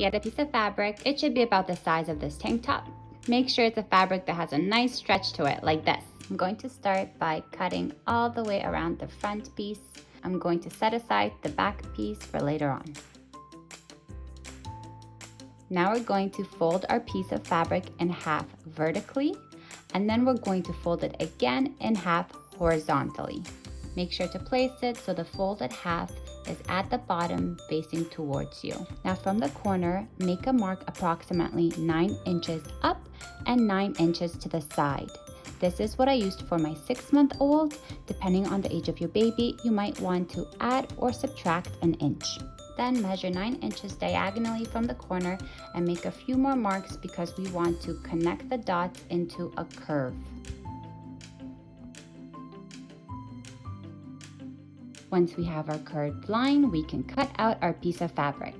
Get a piece of fabric. It should be about the size of this tank top. Make sure it's a fabric that has a nice stretch to it, like this. I'm going to start by cutting all the way around the front piece. I'm going to set aside the back piece for later on. Now we're going to fold our piece of fabric in half vertically, and then we're going to fold it again in half horizontally. Make sure to place it so the folded half is at the bottom facing towards you. Now from the corner, make a mark approximately 9 inches up and 9 inches to the side. This is what I used for my 6-month-old. Depending on the age of your baby, you might want to add or subtract an inch. Then measure 9 inches diagonally from the corner and make a few more marks because we want to connect the dots into a curve. Once we have our curved line, we can cut out our piece of fabric.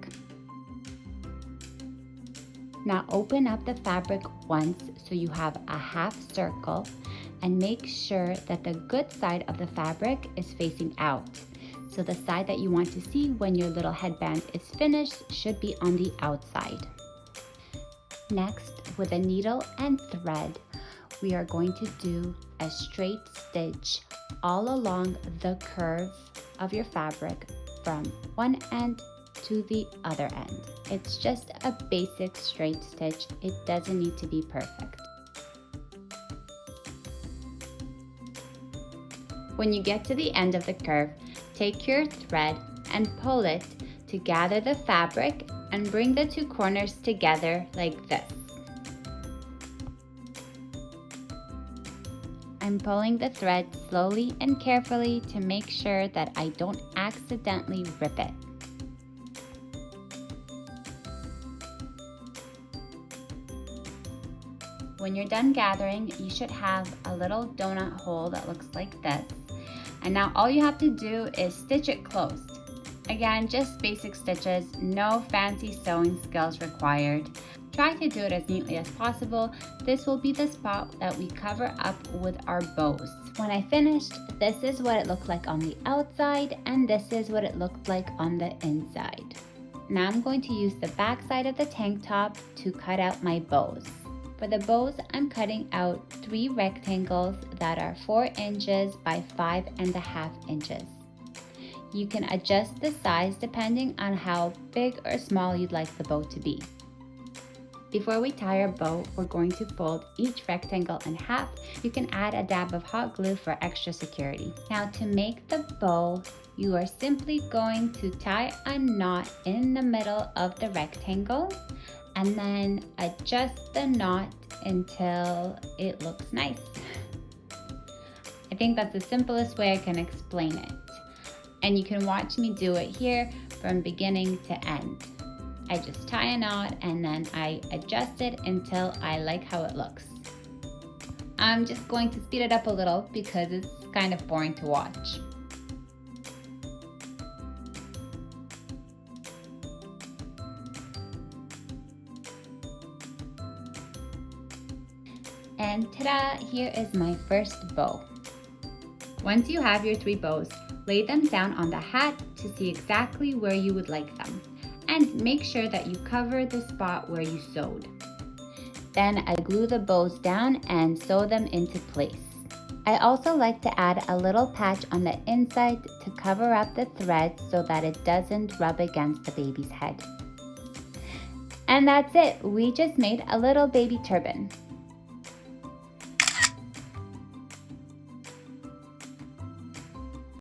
Now open up the fabric once so you have a half circle, and make sure that the good side of the fabric is facing out. So the side that you want to see when your little headband is finished should be on the outside. Next, with a needle and thread, we are going to do a straight stitch all along the curve of your fabric from one end to the other end. It's just a basic straight stitch. It doesn't need to be perfect. When you get to the end of the curve, take your thread and pull it to gather the fabric and bring the two corners together like this. I'm pulling the thread slowly and carefully to make sure that I don't accidentally rip it. When you're done gathering, you should have a little donut hole that looks like this. And now all you have to do is stitch it closed. Again, just basic stitches, no fancy sewing skills required. Try to do it as neatly as possible. This will be the spot that we cover up with our bows. When I finished, this is what it looked like on the outside, and this is what it looked like on the inside. Now I'm going to use the back side of the tank top to cut out my bows. For the bows, I'm cutting out 3 rectangles that are 4 inches by 5.5 inches. You can adjust the size depending on how big or small you'd like the bow to be. Before we tie our bow, we're going to fold each rectangle in half. You can add a dab of hot glue for extra security. Now to make the bow, you are simply going to tie a knot in the middle of the rectangle and then adjust the knot until it looks nice. I think that's the simplest way I can explain it. And you can watch me do it here from beginning to end. I just tie a knot and then I adjust it until I like how it looks. I'm just going to speed it up a little because it's kind of boring to watch. And ta-da! Here is my first bow. Once you have your 3 bows, lay them down on the hat to see exactly where you would like them. And make sure that you cover the spot where you sewed. Then I glue the bows down and sew them into place. I also like to add a little patch on the inside to cover up the thread so that it doesn't rub against the baby's head. And that's it, we just made a little baby turban.